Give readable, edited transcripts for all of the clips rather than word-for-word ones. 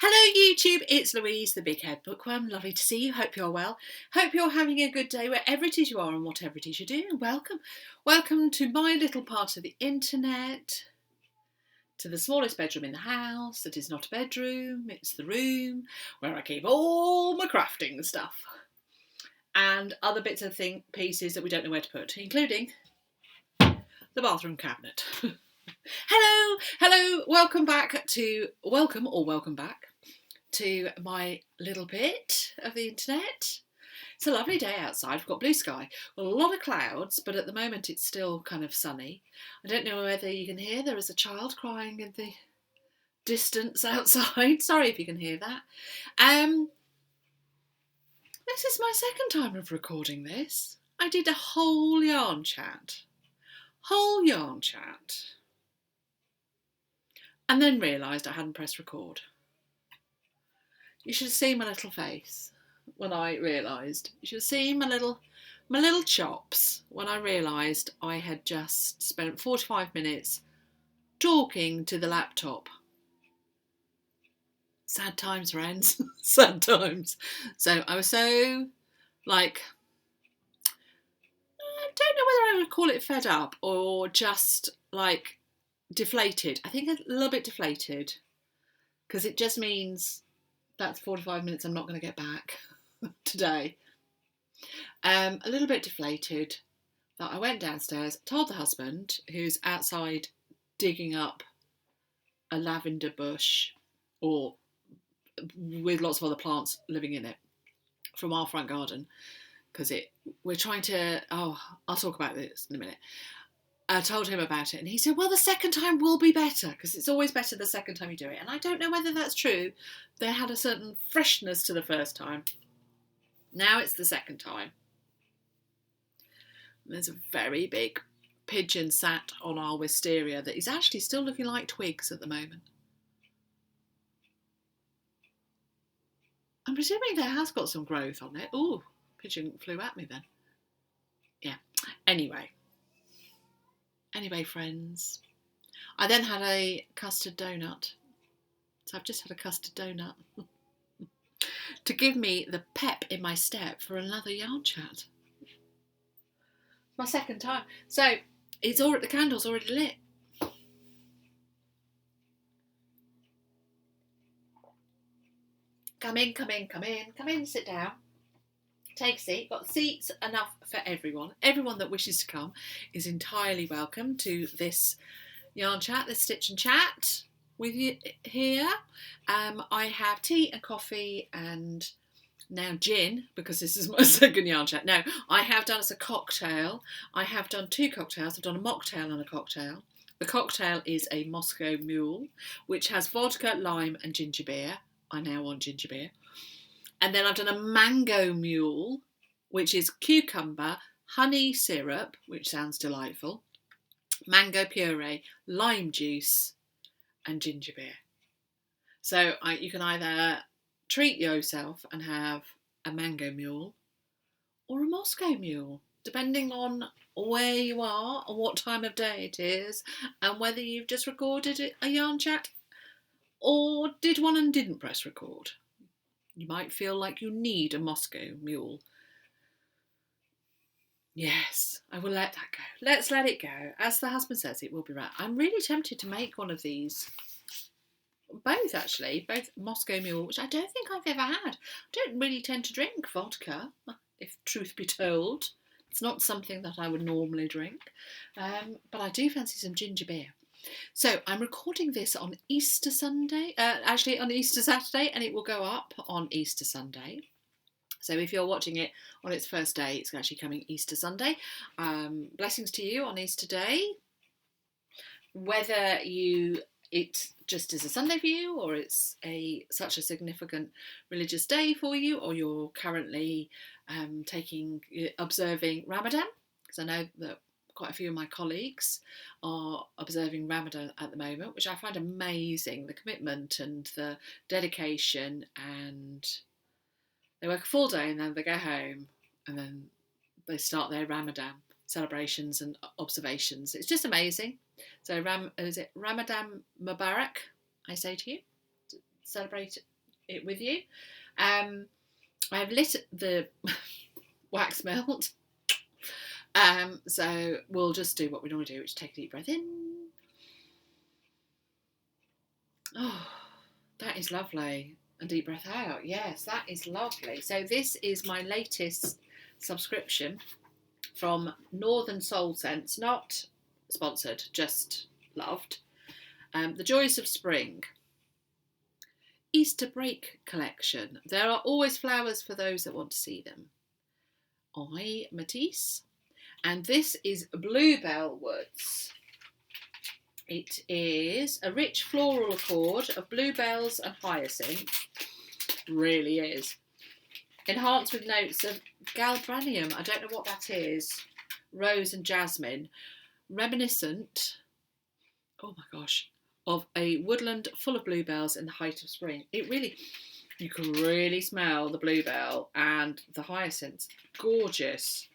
Hello YouTube, it's Louise, the Big Head Bookworm. Lovely to see you. Hope you're well. Hope you're having a good day wherever it is you are and whatever it is you're doing. Welcome. Welcome to my little part of the internet, to the smallest bedroom in the house that is not a bedroom, it's the room where I keep all my crafting stuff and other bits of pieces that we don't know where to put, including the bathroom cabinet. Hello, welcome back to my little bit of the internet. It's a lovely day outside. We've got blue sky, well, a lot of clouds, but at the moment it's still kind of sunny. I don't know whether you can hear, there is a child crying in the distance outside. Sorry if you can hear that. This is my second time of recording this. I did a whole yarn chat. And then realised I hadn't pressed record. You should have seen my little face when I realised. You should have seen my little chops when I realised I had just spent 45 minutes talking to the laptop. Sad times, friends. Sad times. So I was so, I don't know whether I would call it fed up or just, deflated. I think a little bit deflated, because it just means that's 45 minutes I'm not going to get back today. A little bit deflated that I went downstairs, told the husband, who's outside digging up a lavender bush, or with lots of other plants living in it, from our front garden, because we're trying to, I'll talk about this in a minute. I told him about it and he said, well, the second time will be better, because it's always better the second time you do it. And I don't know whether that's true. They had a certain freshness to the first time. Now it's the second time. And there's a very big pigeon sat on our wisteria that is actually still looking like twigs at the moment. I'm presuming there has got some growth on it. Ooh, pigeon flew at me then. Yeah, anyway, friends, I then had a custard donut. So I've just had a custard donut to give me the pep in my step for another yarn chat. My second time. So the candle's already lit. Come in, sit down. Take a seat. Got seats enough for everyone. Everyone that wishes to come is entirely welcome to this yarn chat, this stitch and chat with you here. I have tea and coffee and now gin, because this is my second yarn chat. Now, I have done as a cocktail. I have done two cocktails. I've done a mocktail and a cocktail. The cocktail is a Moscow Mule, which has vodka, lime and ginger beer. I now want ginger beer. And then I've done a mango mule, which is cucumber, honey syrup, which sounds delightful, mango puree, lime juice, and ginger beer. So you can either treat yourself and have a mango mule or a Moscow Mule, depending on where you are and what time of day it is, and whether you've just recorded a yarn chat or did one and didn't press record. You might feel like you need a Moscow Mule. Yes, I will let that go. Let's let it go. As the husband says, it will be right. I'm really tempted to make one of these. Both, actually. Both Moscow Mule, which I don't think I've ever had. I don't really tend to drink vodka, if truth be told. It's not something that I would normally drink. But I do fancy some ginger beer. So I'm recording this on Easter Sunday, actually on Easter Saturday, and it will go up on Easter Sunday. So if you're watching it on its first day, it's actually coming Easter Sunday. Blessings to you on Easter Day. Whether it just is a Sunday for you, or it's such a significant religious day for you, or you're currently observing Ramadan, because I know that quite a few of my colleagues are observing Ramadan at the moment, which I find amazing, the commitment and the dedication, and they work a full day and then they go home and then they start their Ramadan celebrations and observations. It's just amazing. So is it Ramadan Mubarak, I say to you. Celebrate it with you. I have lit the wax melt. So we'll just do what we normally do, which is take a deep breath in. Oh, that is lovely. A deep breath out. Yes, that is lovely. So this is my latest subscription from Northern Soul Scents, not sponsored, just loved. The Joys of Spring. Easter break collection. There are always flowers for those that want to see them. I, Matisse. And this is Bluebell Woods. It is a rich floral accord of bluebells and hyacinth. Really is. Enhanced with notes of galbanum. I don't know what that is. Rose and jasmine. Reminiscent, oh my gosh, of a woodland full of bluebells in the height of spring. It really, you can really smell the bluebell and the hyacinths. Gorgeous.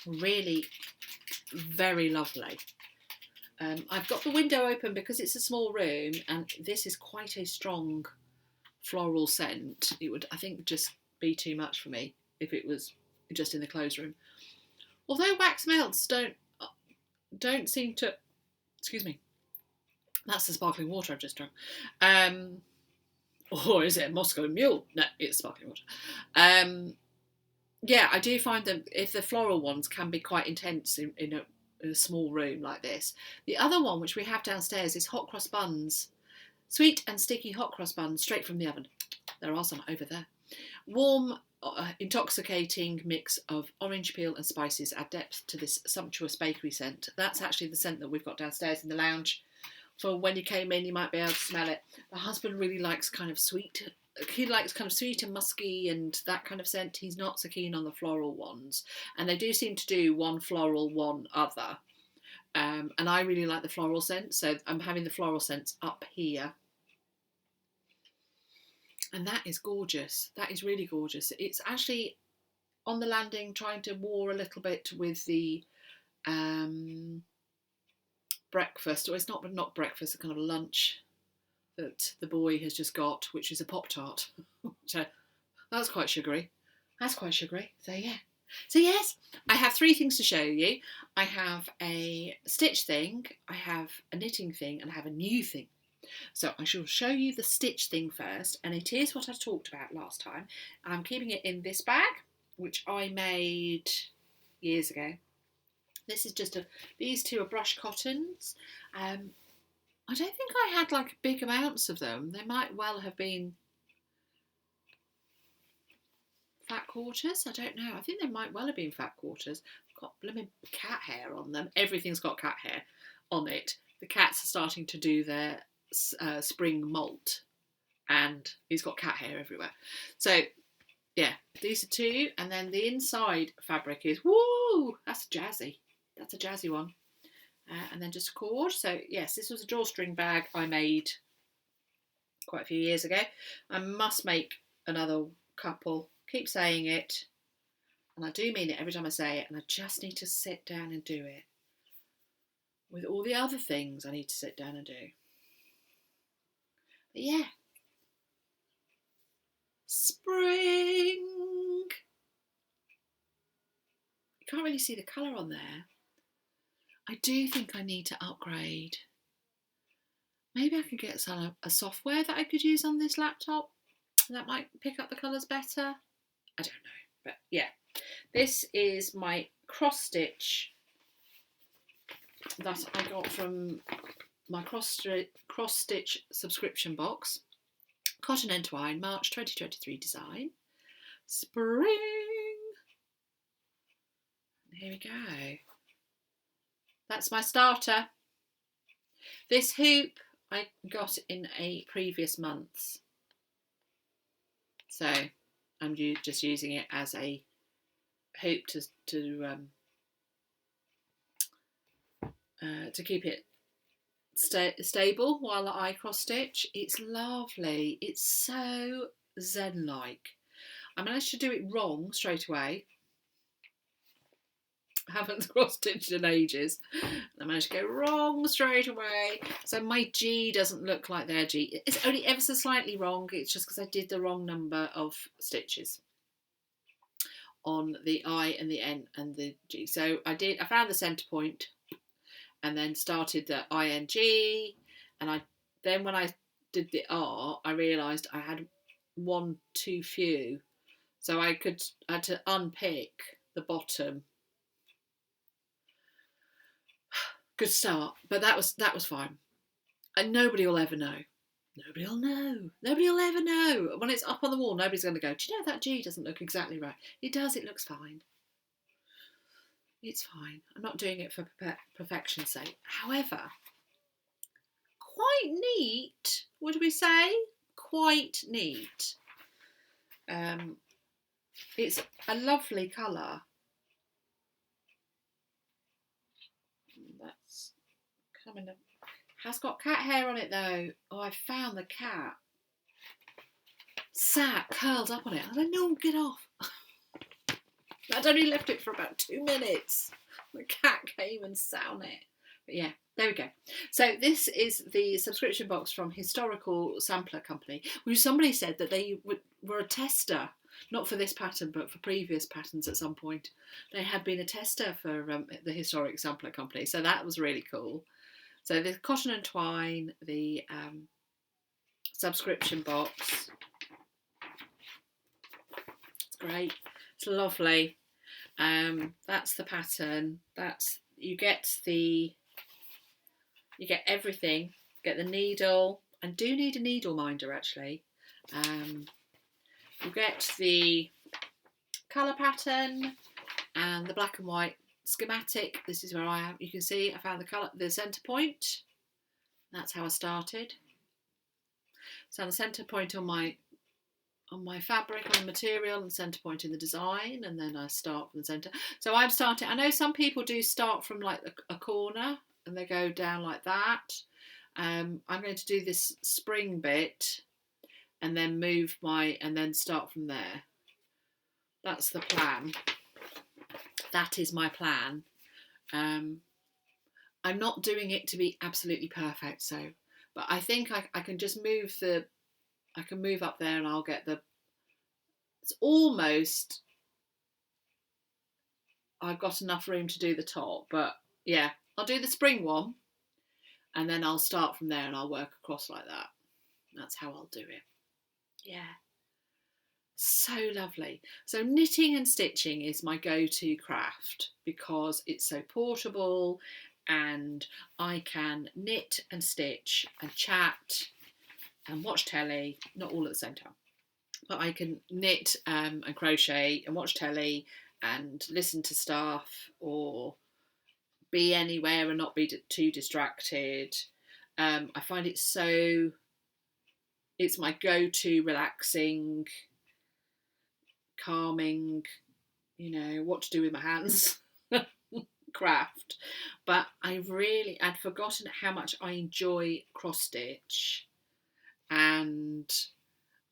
Really very lovely. I've got the window open because it's a small room, and this is quite a strong floral scent. It would, I think, just be too much for me if it was just in the closed room. Although wax melts don't seem to, excuse me, that's the sparkling water I've just drunk. Or is it a Moscow Mule? No, it's sparkling water. Yeah, I do find them, if the floral ones can be quite intense in a small room like this. The other one, which we have downstairs, is hot cross buns. Sweet and sticky hot cross buns straight from the oven. There are some over there. Warm, intoxicating mix of orange peel and spices add depth to this sumptuous bakery scent. That's actually the scent that we've got downstairs in the lounge. For when you came in, you might be able to smell it. The husband really likes kind of sweet. He likes kind of sweet and musky and that kind of scent. He's not so keen on the floral ones. And they do seem to do one floral, one other. And I really like the floral scent. So I'm having the floral scents up here. And that is gorgeous. That is really gorgeous. It's actually on the landing trying to war a little bit with the breakfast. Or it's not breakfast, it's kind of lunch that the boy has just got, which is a Pop-Tart. So that's quite sugary. That's quite sugary. So yeah. So yes, I have 3 things to show you. I have a stitch thing, I have a knitting thing, and I have a new thing. So I shall show you the stitch thing first, and it is what I talked about last time. I'm keeping it in this bag, which I made years ago. This is just these 2 are brush cottons. I don't think I had like big amounts of them. They might well have been fat quarters. I don't know. I think they might well have been fat quarters. I've got blooming cat hair on them. Everything's got cat hair on it. The cats are starting to do their spring molt, and he's got cat hair everywhere. So yeah, these are 2, and then the inside fabric is, woo, that's jazzy. That's a jazzy one. And then just a cord. So yes, this was a drawstring bag I made quite a few years ago. I must make another couple. Keep saying it, and I do mean it every time I say it, and I just need to sit down and do it with all the other things I need to sit down and do. But yeah, spring. You can't really see the colour on there. I do think I need to upgrade. Maybe I could get a software that I could use on this laptop that might pick up the colours better. I don't know, but yeah. This is my cross stitch that I got from my cross stitch subscription box. Cotton Twine, March 2023 design. Spring. Here we go. That's my starter. This hoop I got in a previous month, so I'm just using it as a hoop to keep it stable while I cross stitch. It's lovely. It's so zen-like. I managed to do it wrong straight away. haven't cross-stitched in ages. I managed to go wrong straight away. So my G doesn't look like their G. It's only ever so slightly wrong. It's just because I did the wrong number of stitches on the I and the N and the G. So I found the centre point and then started the ING, and then when I did the R, I realised I had one too few. So I had to unpick the bottom. Good start, but that was fine. And nobody will ever know. Nobody will know. Nobody will ever know. When it's up on the wall, nobody's going to go, do you know that G doesn't look exactly right? It does, it looks fine. It's fine. I'm not doing it for perfection's sake. However, quite neat, would we say? Quite neat. It's a lovely colour. That's coming up. Has got cat hair on it though. Oh, I found the cat. Sat, curled up on it. I don't know, get off. I'd only left it for about 2 minutes. The cat came and sat on it. But yeah, there we go. So this is the subscription box from Historical Sampler Company, which somebody said that they were a tester, not for this pattern, but for previous patterns at some point. They had been a tester for the Historic Sampler Company, so that was really cool. So the Cotton Twine, the subscription box. It's great. It's lovely. That's the pattern. You get everything. Get the needle. I do need a needle minder actually. You get the colour pattern and the black and white schematic. This is where I am. You can see I found the centre point. That's how I started. So the centre point on my fabric, on the material, and centre point in the design, and then I start from the centre. So I'm starting. I know some people do start from like a corner and they go down like that. I'm going to do this spring bit and then and then start from there. That's the plan. That is my plan. I'm not doing it to be absolutely perfect, but I think I can just move I can move up there and I'll get it's almost, I've got enough room to do the top, but yeah, I'll do the spring one and then I'll start from there and I'll work across like that. That's how I'll do it. Yeah. So lovely. So knitting and stitching is my go-to craft because it's so portable and I can knit and stitch and chat and watch telly, not all at the same time, but I can knit and crochet and watch telly and listen to stuff or be anywhere and not be too distracted. I find it's my go-to relaxing, calming, what to do with my hands craft. But I'd forgotten how much I enjoy cross stitch and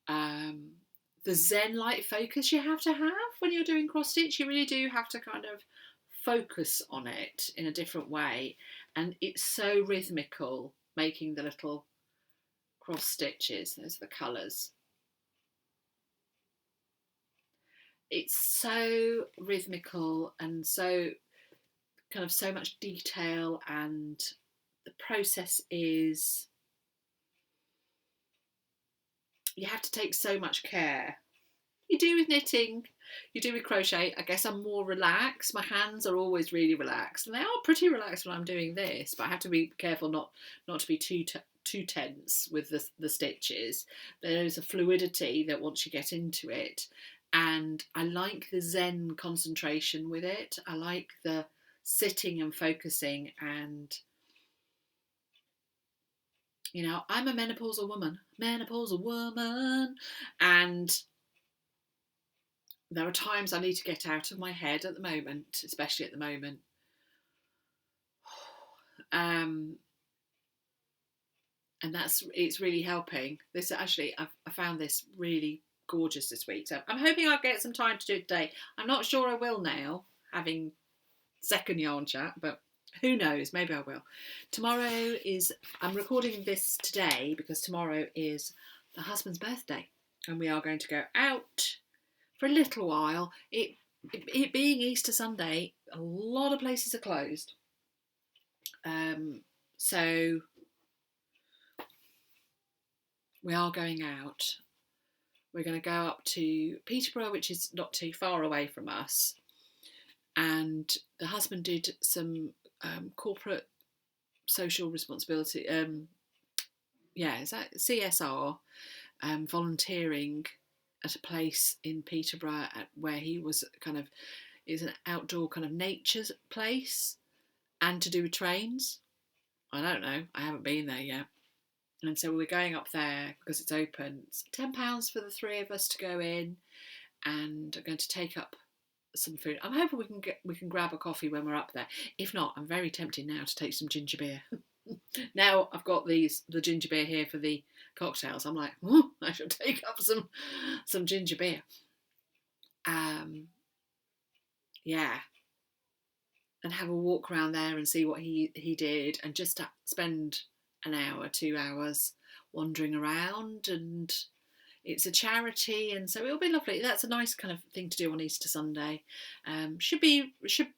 the zen-like focus you have to have when you're doing cross stitch. You really do have to kind of focus on it in a different way, and it's so rhythmical making the little cross stitches. Those are the colours. It's so rhythmical and so much detail, and the process is, you have to take so much care. You do with knitting, you do with crochet. I guess I'm more relaxed. My hands are always really relaxed, and they are pretty relaxed when I'm doing this, but I have to be careful not to be too tense with the stitches. There's a fluidity that once you get into it, and I like the zen concentration with it. I like the sitting and focusing, and I'm a menopausal woman, and there are times I need to get out of my head at the moment, especially at the moment. And it's really helping. This actually, I found this really gorgeous this week, so I'm hoping I'll get some time to do it today. I'm not sure I will now, having second yarn chat, but who knows, maybe I will. I'm recording this today because tomorrow is the husband's birthday and we are going to go out for a little while. It being Easter Sunday, a lot of places are closed. So we are going out. We're going to go up to Peterborough, which is not too far away from us. And the husband did some corporate social responsibility, is that CSR, volunteering at a place in Peterborough where he was is an outdoor kind of nature place, and to do with trains. I don't know, I haven't been there yet. And so we're going up there because it's open. It's £10 for the three of us to go in, and I'm going to take up some food. I'm hoping we can grab a coffee when we're up there. If not, I'm very tempted now to take some ginger beer. Now I've got the ginger beer here for the cocktails. I'm like, I should take up some ginger beer. Yeah. And have a walk around there and see what he did, and just spend an hour, 2 hours wandering around. And it's a charity, and so it'll be lovely. That's a nice kind of thing to do on Easter Sunday. I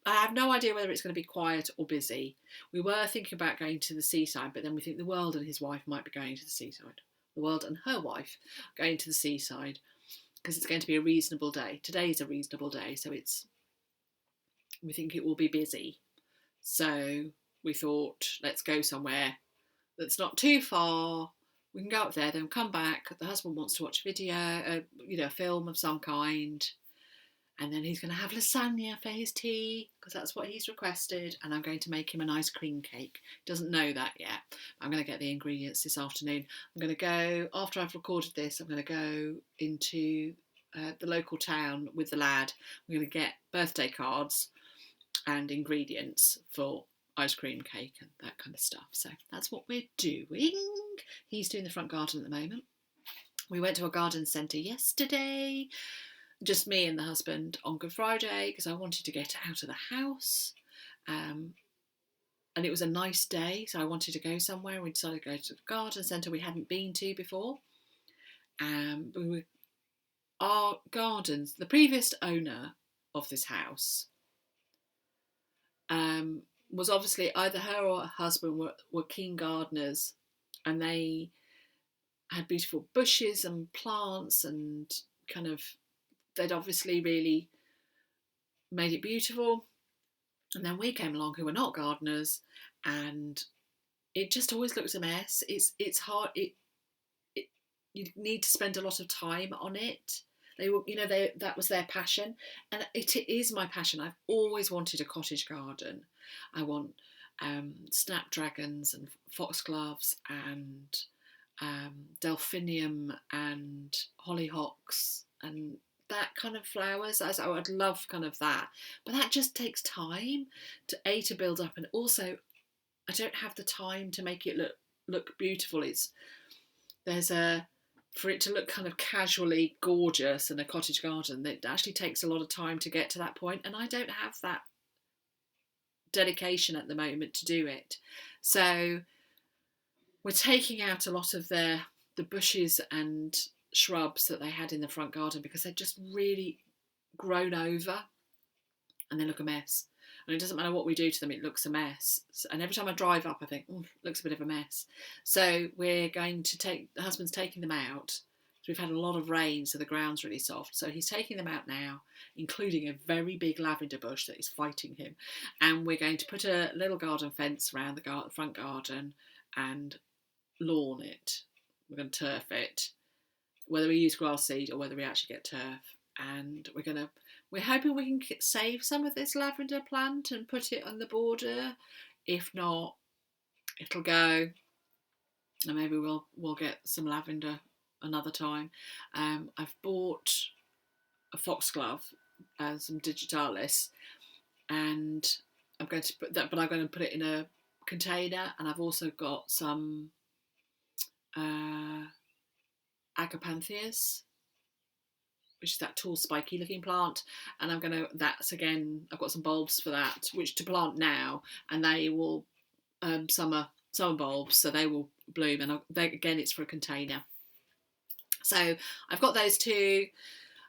have no idea whether it's going to be quiet or busy. We were thinking about going to the seaside, but then we think the world and his wife might be going to the seaside. The world and her wife going to the seaside, because it's going to be a reasonable day. Today is a reasonable day, so we think it will be busy. So we thought, let's go somewhere that's not too far. We can go up there, then come back. The husband wants to watch a video, a film of some kind. And then he's going to have lasagna for his tea, because that's what he's requested. And I'm going to make him an ice cream cake. He doesn't know that yet. I'm going to get the ingredients this afternoon. I'm going to go, after I've recorded this, I'm going to go into the local town with the lad. We're going to get birthday cards and ingredients for ice cream cake and that kind of stuff. So that's what we're doing. He's doing the front garden at the moment. We went to a garden centre yesterday, just me and the husband, on Good Friday, because I wanted to get out of the house. And it was a nice day, so I wanted to go somewhere. We decided to go to the garden centre we hadn't been to before. Our gardens, the previous owner of this house, was obviously either her or her husband were keen gardeners, and they had beautiful bushes and plants, and they'd obviously really made it beautiful. And then we came along who were not gardeners, and it just always looks a mess. It's hard. You need to spend a lot of time on it. That was their passion, and it is my passion. I've always wanted a cottage garden. I want snapdragons and foxgloves and delphinium and hollyhocks and that kind of flowers. I would love kind of that, but that just takes time to build up, and also I don't have the time to make it look beautiful. For it to look kind of casually gorgeous in a cottage garden, it actually takes a lot of time to get to that point, and I don't have that dedication at the moment to do it. So we're taking out a lot of the bushes and shrubs that they had in the front garden, because they're just really grown over and they look a mess. And it doesn't matter what we do to them, it looks a mess. And every time I drive up, I think, it looks a bit of a mess. So we're going to the husband's taking them out. So we've had a lot of rain, so the ground's really soft. So he's taking them out now, including a very big lavender bush that is fighting him. And we're going to put a little garden fence around the front garden and lawn it. We're going to turf it, whether we use grass seed or whether we actually get turf. And we're hoping we can save some of this lavender plant and put it on the border. If not, it'll go, and maybe we'll get some lavender another time. I've bought a foxglove, some digitalis, and I'm going to put that, but I'm going to put it in a container. And I've also got some agapanthias, which is that tall spiky looking plant, and that's again, I've got some bulbs for that, which to plant now, and they will summer bulbs, so they will bloom, and again it's for a container. So I've got those two,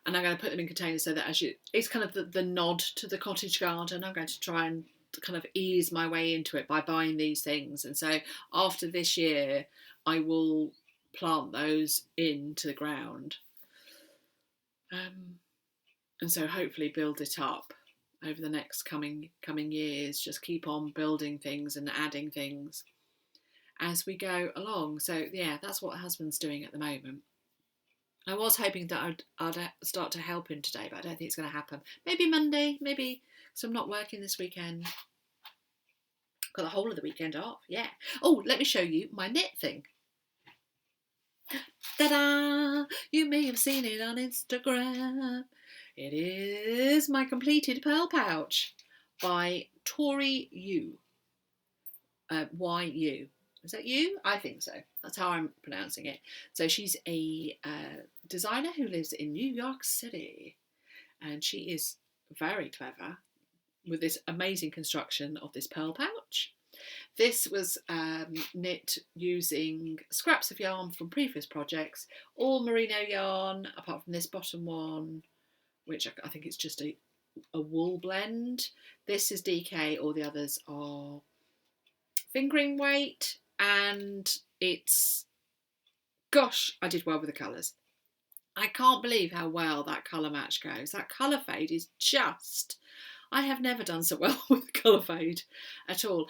and I'm going to put them in containers so that it's kind of the nod to the cottage garden. I'm going to try and kind of ease my way into it by buying these things, and so after this year I will plant those into the ground, and so hopefully build it up over the next coming years. Just keep on building things and adding things as we go along. So yeah, that's what husband's doing at the moment. I was hoping that I'd start to help him today, but I don't think it's going to happen. Maybe Monday, maybe, because I'm not working this weekend. Got the whole of the weekend off, yeah. Oh, let me show you my knit thing. Ta-da! You may have seen it on Instagram. It is my completed Purl Pouch by Tori You. Y-U. Is that you? I think so. That's how I'm pronouncing it. So she's a designer who lives in New York City, and she is very clever with this amazing construction of this Purl Pouch. This was knit using scraps of yarn from previous projects, all merino yarn, apart from this bottom one, which I think it's just a wool blend. This is DK, all the others are fingering weight, and gosh, I did well with the colours. I can't believe how well that colour match goes. That colour fade is just... I have never done so well with colour fade at all.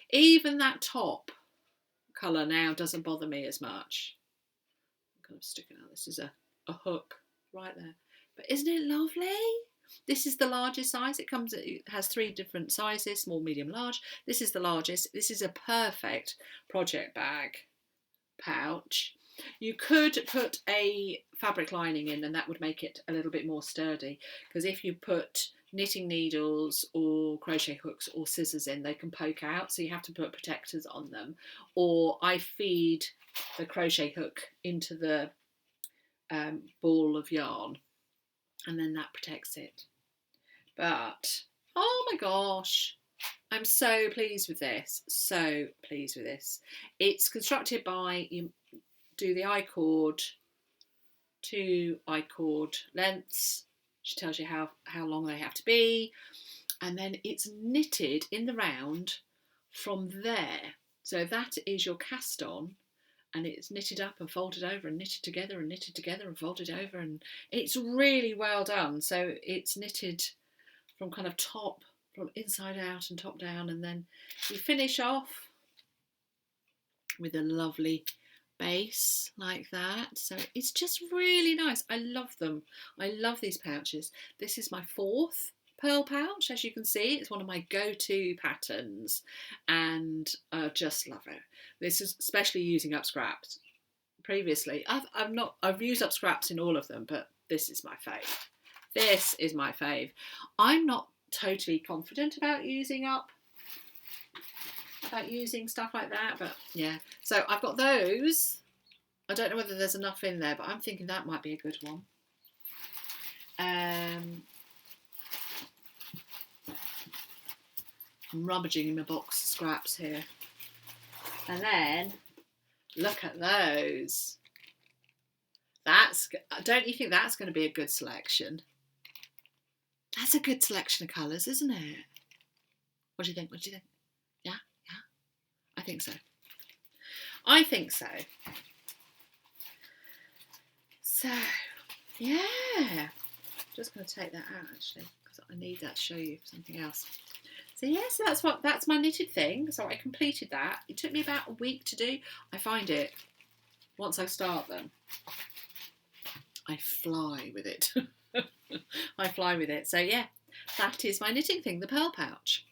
Even that top colour now doesn't bother me as much. I'm kind of sticking out. This is a hook right there. But isn't it lovely? This is the largest size. It has 3 different sizes, small, medium, large. This is the largest. This is a perfect project bag pouch. You could put a fabric lining in, and that would make it a little bit more sturdy, because if you put knitting needles or crochet hooks or scissors in, they can poke out, so you have to put protectors on them. Or I feed the crochet hook into the ball of yarn, and then that protects it. But oh my gosh, I'm so pleased with this. So pleased with this. It's constructed by, you do the I-cord, 2 I-cord lengths. She tells you how long they have to be, and then it's knitted in the round from there. So that is your cast on, and it's knitted up and folded over and knitted together and knitted together and folded over, and it's really well done. So it's knitted from kind of top, from inside out and top down, and then you finish off with a lovely base like that. So it's just really nice. I love them. I love these pouches. This is my 4th Purl Pouch. As you can see, it's one of my go-to patterns, and I just love it. This is especially using up scraps. Previously I've used up scraps in all of them, but this is my fave. This is my fave. I'm not totally confident about using stuff like that, but yeah. So I've got those. I don't know whether there's enough in there, but I'm thinking that might be a good one. I'm rummaging in my box of scraps here, and then look at those. Don't you think that's going to be a good selection? That's a good selection of colours, isn't it? What do you think? Yeah? I think so. So, yeah. Just going to take that out, actually, because I need that to show you something else. So, yes, that's my knitted thing. So I completed that. It took me about a week to do. I find it, once I start them, I fly with it. I fly with it. So, yeah, that is my knitting thing, the Purl Pouch.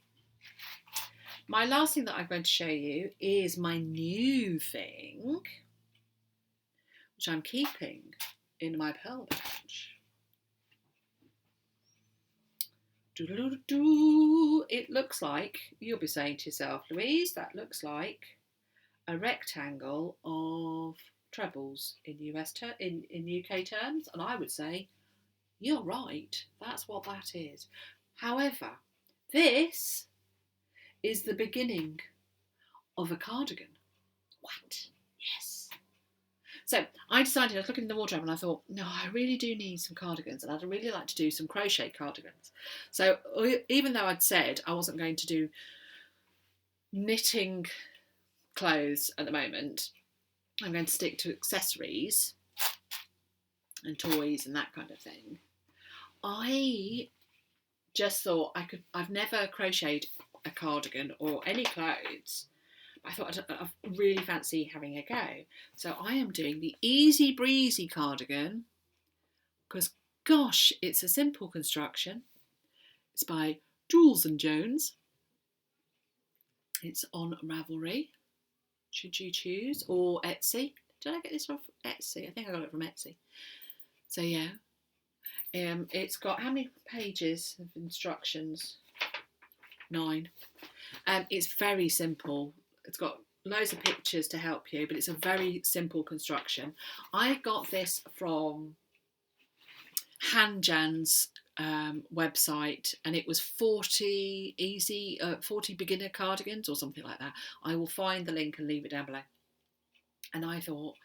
My last thing that I'm going to show you is my new thing, which I'm keeping in my Purl Pouch. It looks like, you'll be saying to yourself, Louise, that looks like a rectangle of trebles in UK terms, and I would say you're right. That's what that is. However, this is the beginning of a cardigan. What? Yes. So I decided, I was looking in the wardrobe and I thought, no, I really do need some cardigans, and I'd really like to do some crochet cardigans. So even though I'd said I wasn't going to do knitting clothes at the moment, I'm going to stick to accessories and toys and that kind of thing. I just thought I've never crocheted a cardigan or any clothes. I thought I really fancy having a go. So I am doing the Easy Breezy cardigan because, gosh, it's a simple construction. It's by Jules and Jones. It's on Ravelry, should you choose, or Etsy. Did I get this off Etsy? I think I got it from Etsy. So yeah, it's got how many pages of instructions? 9. It's very simple. It's got loads of pictures to help you, but it's a very simple construction. I got this from Hanjan's website, and it was 40 beginner cardigans or something like that. I will find the link and leave it down below. And I thought,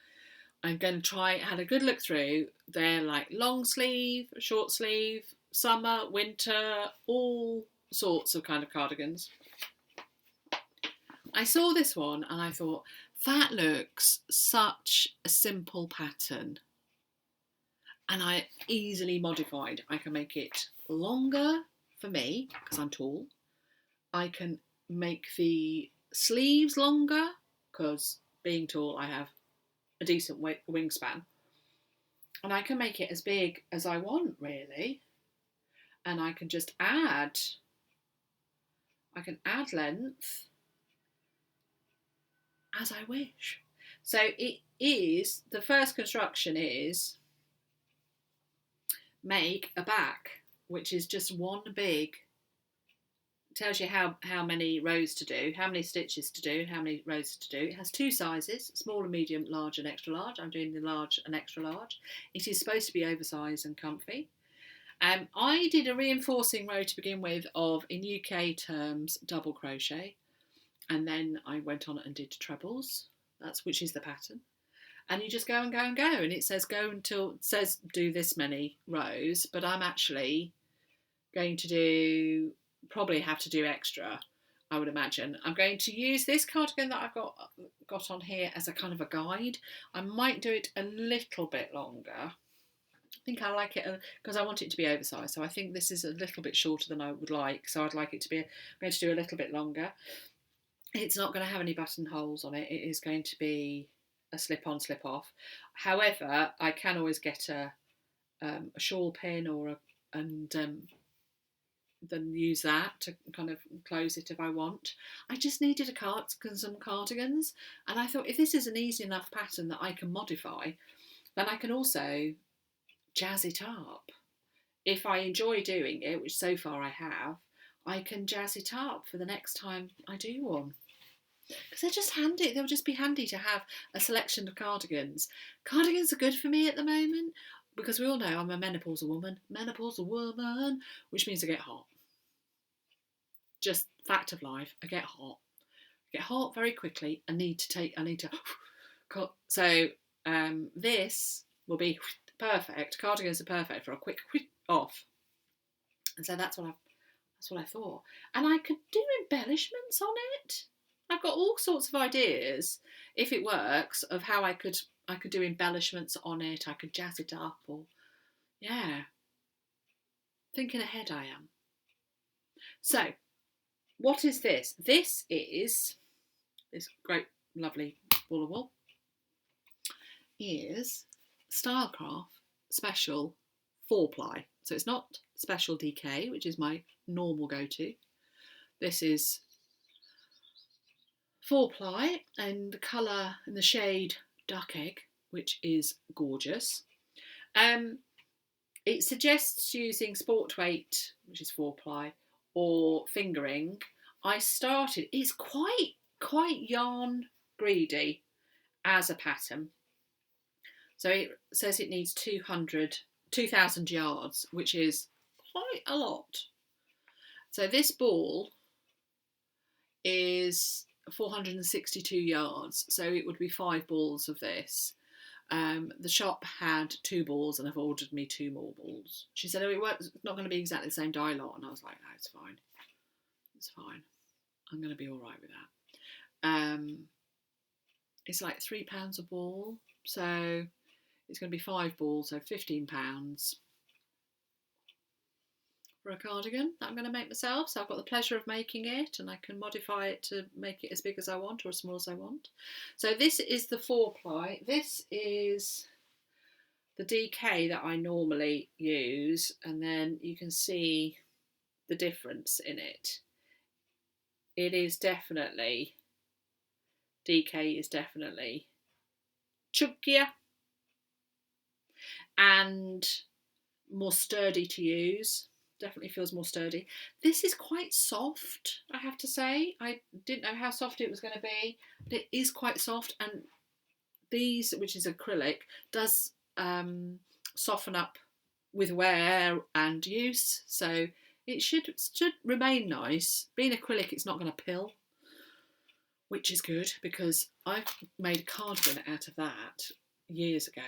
I'm going to try, had a good look through. They're like long sleeve, short sleeve, summer, winter, all sorts of kind of cardigans. I saw this one and I thought, that looks such a simple pattern. And I easily modified. I can make it longer for me, because I'm tall. I can make the sleeves longer, because being tall, I have a decent wingspan. And I can make it as big as I want, really. And I can just add, length as I wish. So it is, the first construction is make a back, which is just one big, tells you how many rows to do, how many stitches to do, how many rows to do. It has 2 sizes, small and medium, large and extra large. I'm doing the large and extra large. It is supposed to be oversized and comfy. I did a reinforcing row to begin with of, in UK terms, double crochet, and then I went on and did trebles, which is the pattern. And you just go and go and go, and it says do this many rows, but I'm actually going to probably have to do extra, I would imagine. I'm going to use this cardigan that I've got on here as a kind of a guide. I might do it a little bit longer. I think I like it because I want it to be oversized, so I think this is a little bit shorter than I would like, so I'd like it to be, I'm going to do a little bit longer. It's not going to have any buttonholes on it. It is going to be a slip-on, slip-off. However, I can always get a shawl pin and then use that to kind of close it if I want. I just needed some cardigans, and I thought, if this is an easy enough pattern that I can modify, then I can also jazz it up. If I enjoy doing it, which so far I have, I can jazz it up for the next time I do one. Because they're just handy. They'll just be handy to have a selection of cardigans. Cardigans are good for me at the moment, because we all know I'm a menopausal woman, which means I get hot. Just fact of life, I get hot. I get hot very quickly. I need to so this will be perfect. Cardigans are perfect for a quick off. And so that's what I thought. And I could do embellishments on it. I've got all sorts of ideas, if it works, of how I could do embellishments on it. I could jazz it up, or yeah. Thinking ahead I am. So, what is this? This is this great, lovely ball of wool. Is Stylecraft Special 4-ply. So it's not Special DK, which is my normal go-to. This is 4-ply, and the colour and the shade Duck Egg, which is gorgeous. It suggests using sport weight, which is 4-ply, or fingering. It's quite yarn greedy as a pattern. So it says it needs 2,000 yards, which is quite a lot. So this ball is 462 yards, so it would be 5 balls of this. The shop had 2 balls and I've ordered me 2 more balls. She said, oh, it's not going to be exactly the same dye lot, and I was like, no, it's fine. It's fine. I'm going to be all right with that. It's like £3 a ball, so it's going to be 5 balls, so £15 for a cardigan that I'm going to make myself. So I've got the pleasure of making it, and I can modify it to make it as big as I want or as small as I want. So this is the 4-ply. This is the DK that I normally use, and then you can see the difference in it. It is definitely, DK is definitely chunkier and more sturdy to use. Definitely feels more sturdy. This is quite soft, I have to say. I didn't know how soft it was going to be, but it is quite soft, and these, which is acrylic, does soften up with wear and use, so it should remain nice. Being acrylic, it's not going to pill, which is good, because I've made a cardigan out of that years ago,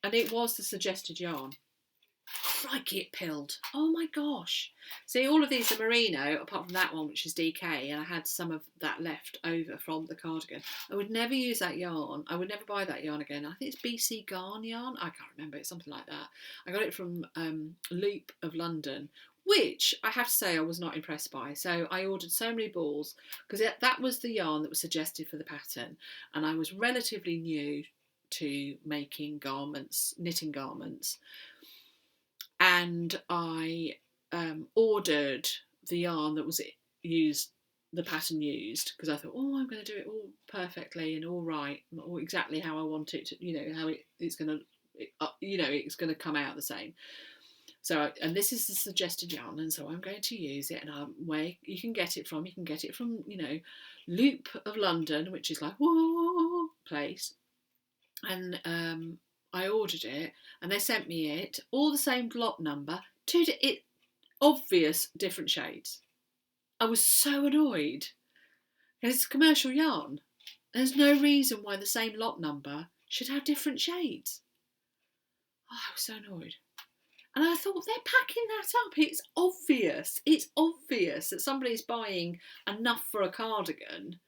and it was the suggested yarn. Crikey, it pilled. Oh my gosh. See, all of these are merino, apart from that one, which is DK, and I had some of that left over from the cardigan. I would never use that yarn. I would never buy that yarn again. I think it's BC Garn yarn. I can't remember. It's something like that. I got it from Loop of London, which I have to say I was not impressed by. So I ordered so many balls, because that was the yarn that was suggested for the pattern, and I was relatively new to making garments, knitting garments. And I ordered the yarn that was used, the pattern used, because I thought, oh, I'm going to do it all perfectly and all right, or exactly how I want it to, how it's going to, it's going to come out the same. So, and this is the suggested yarn, and so I'm going to use it. And where you can get it from, Loop of London, which is like whoa place, and I ordered it, and they sent me it, all the same lot number, obvious different shades. I was so annoyed. It's commercial yarn. There's no reason why the same lot number should have different shades. Oh, I was so annoyed. And I thought, they're packing that up. It's obvious. It's obvious that somebody's buying enough for a cardigan,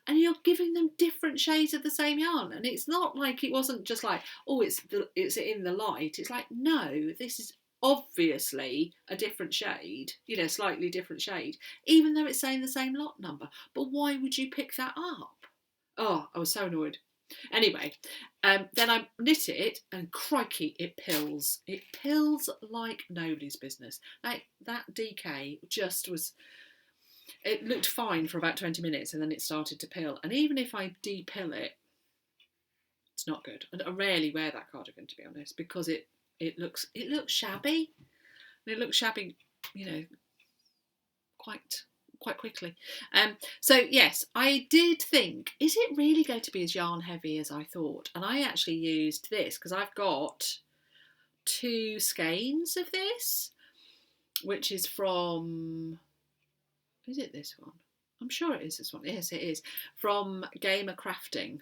and you're giving them different shades of the same yarn. And it's not like, it wasn't just like, oh, it's in the light. It's like, no, this is obviously a different shade, slightly different shade, even though it's saying the same lot number. But why would you pick that up? Oh, I was so annoyed. Anyway, then I knit it, and crikey, it pills. It pills like nobody's business. Like, that DK just was... It looked fine for about 20 minutes, and then it started to pill. And even if I de-pill it, it's not good. And I rarely wear that cardigan, to be honest, because it looks shabby. And it looks shabby, quite quickly. So yes, I did think, is it really going to be as yarn heavy as I thought? And I actually used this, because I've got 2 skeins of this, which is from... Is it this one? I'm sure it is this one. Yes, it is. From Gamer Crafting.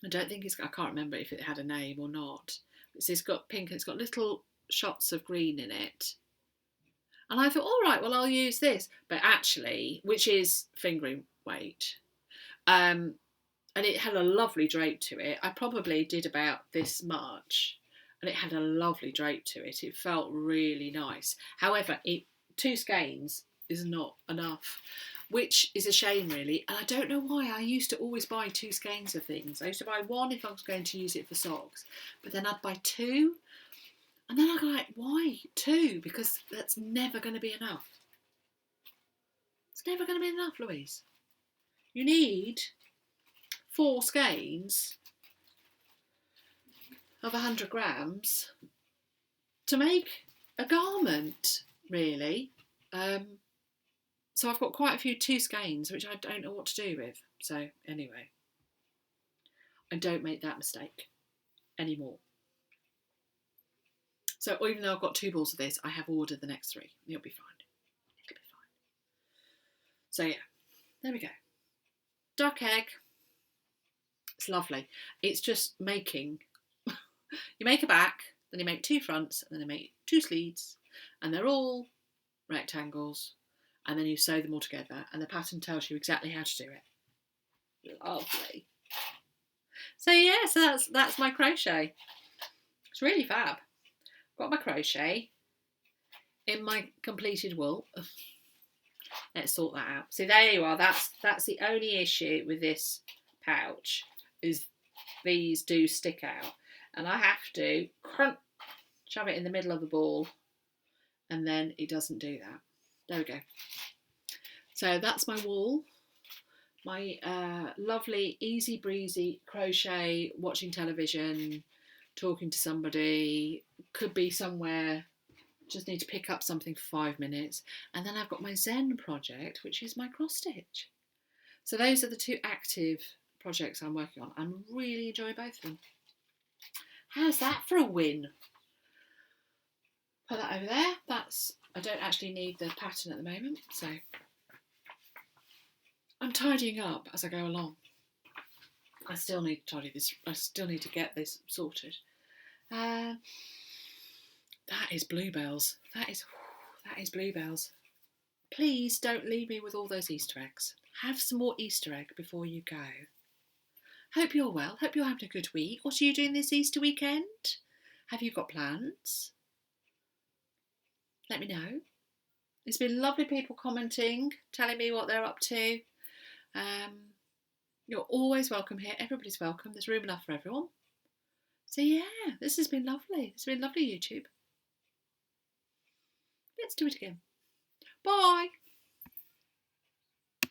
I don't think I can't remember if it had a name or not. It's got pink and it's got little shots of green in it. And I thought, all right, well, I'll use this. But actually, which is fingering weight. And it had a lovely drape to it. I probably did about this much. And it had a lovely drape to it. It felt really nice. However, 2 skeins is not enough, which is a shame, really. And I don't know why. I used to always buy 2 skeins of things. I used to buy 1 if I was going to use it for socks, but then I'd buy 2, and then I'd go like, why 2? Because that's never going to be enough. It's never going to be enough, Louise. You need 4 skeins of 100 grams to make a garment, really. So I've got quite a few 2 skeins, which I don't know what to do with. So anyway, I don't make that mistake. anymore. So even though I've got 2 balls of this, I have ordered the next 3. It'll be fine. It'll be fine. So yeah, there we go. Duck egg. It's lovely. It's just making, you make a back, then you make 2 fronts, and then you make 2 sleeves, and they're all rectangles, and then you sew them all together, and the pattern tells you exactly how to do it. Lovely. So yeah, so that's my crochet. It's really fab. Got my crochet in my completed wool. Let's sort that out. So there you are. That's the only issue with this pouch, is these do stick out, and I have to shove it in the middle of the ball, and then it doesn't do that. There we go. So that's my wool. My lovely, easy breezy crochet, watching television, talking to somebody, could be somewhere, just need to pick up something for 5 minutes. And then I've got my Zen project, which is my cross stitch. So those are the 2 active projects I'm working on. I'm really enjoying both of them. How's that for a win? Put that over there. I don't actually need the pattern at the moment, so I'm tidying up as I go along. I still need to tidy this. I still need to get this sorted. That is bluebells. That is bluebells. Please don't leave me with all those Easter eggs. Have some more Easter egg before you go. Hope you're well. Hope you're having a good week. What are you doing this Easter weekend? Have you got plans? Let me know. It's been lovely people commenting, telling me what they're up to. You're always welcome here. Everybody's welcome. There's room enough for everyone. So yeah, this has been lovely. It's been lovely, YouTube. Let's do it again. Bye.